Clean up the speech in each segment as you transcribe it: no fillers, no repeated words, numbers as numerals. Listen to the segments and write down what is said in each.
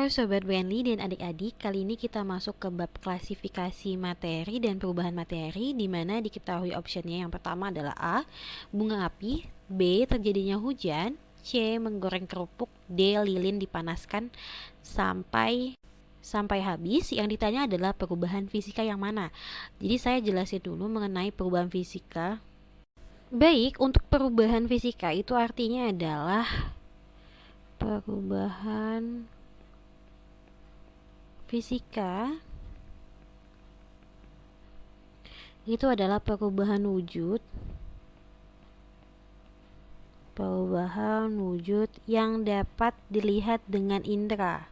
Halo Sobat Wenli dan adik-adik, kali ini kita masuk ke bab klasifikasi materi dan perubahan materi, di mana diketahui optionnya yang pertama adalah A, bunga api, B, terjadinya hujan, C, menggoreng kerupuk, D, lilin dipanaskan sampai habis. Yang ditanya adalah perubahan fisika yang mana. Jadi saya jelasin dulu mengenai perubahan fisika. Baik, untuk perubahan fisika itu artinya adalah perubahan fisika itu adalah perubahan wujud yang dapat dilihat dengan indera,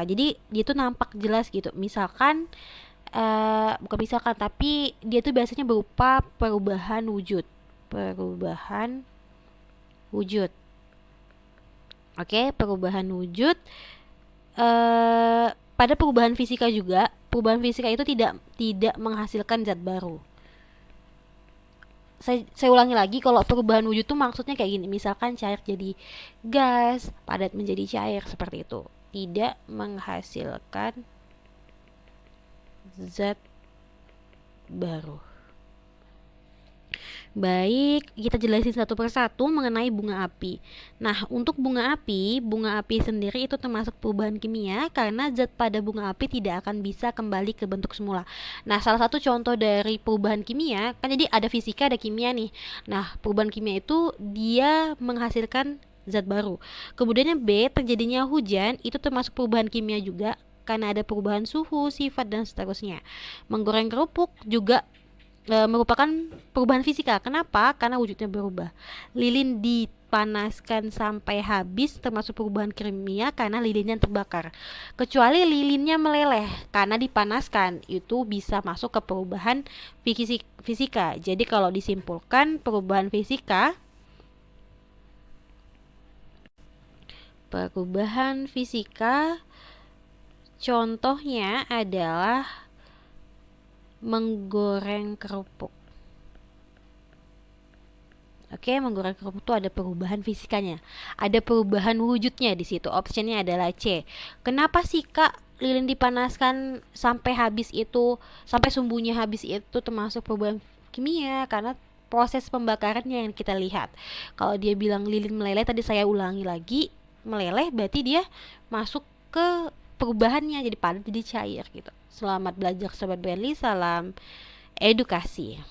jadi dia tuh nampak jelas gitu. Misalkan bukan misalkan, tapi dia tuh biasanya berupa perubahan wujud. Oke, perubahan wujud. Pada perubahan fisika juga, perubahan fisika itu tidak menghasilkan zat baru. Saya ulangi lagi, kalau perubahan wujud tuh maksudnya kayak gini. Misalkan cair jadi gas, padat menjadi cair, seperti itu. Tidak menghasilkan zat baru. Baik, kita jelasin satu persatu mengenai bunga api. Nah, untuk bunga api sendiri itu termasuk perubahan kimia karena zat pada bunga api tidak akan bisa kembali ke bentuk semula. Nah, salah satu contoh dari perubahan kimia, kan jadi ada fisika, ada kimia nih. Nah, perubahan kimia itu dia menghasilkan zat baru. Kemudian yang B, terjadinya hujan, itu termasuk perubahan kimia juga karena ada perubahan suhu, sifat, dan seterusnya. Menggoreng kerupuk juga merupakan perubahan fisika. Kenapa? Karena wujudnya berubah. Lilin dipanaskan sampai habis termasuk perubahan kimia karena lilinnya terbakar. Kecuali lilinnya meleleh karena dipanaskan, itu bisa masuk ke perubahan fisika. Jadi kalau disimpulkan perubahan fisika contohnya adalah menggoreng kerupuk. Oke, menggoreng kerupuk itu ada perubahan fisikanya, ada perubahan wujudnya di situ. Optionnya adalah C. Kenapa sih Kak lilin dipanaskan sampai habis itu, sampai sumbunya habis itu termasuk perubahan kimia? Karena proses pembakarannya yang kita lihat. Kalau dia bilang lilin meleleh, tadi saya ulangi lagi, meleleh berarti dia masuk ke perubahannya jadi padat jadi cair gitu. Selamat belajar Sobat Benli, salam edukasi.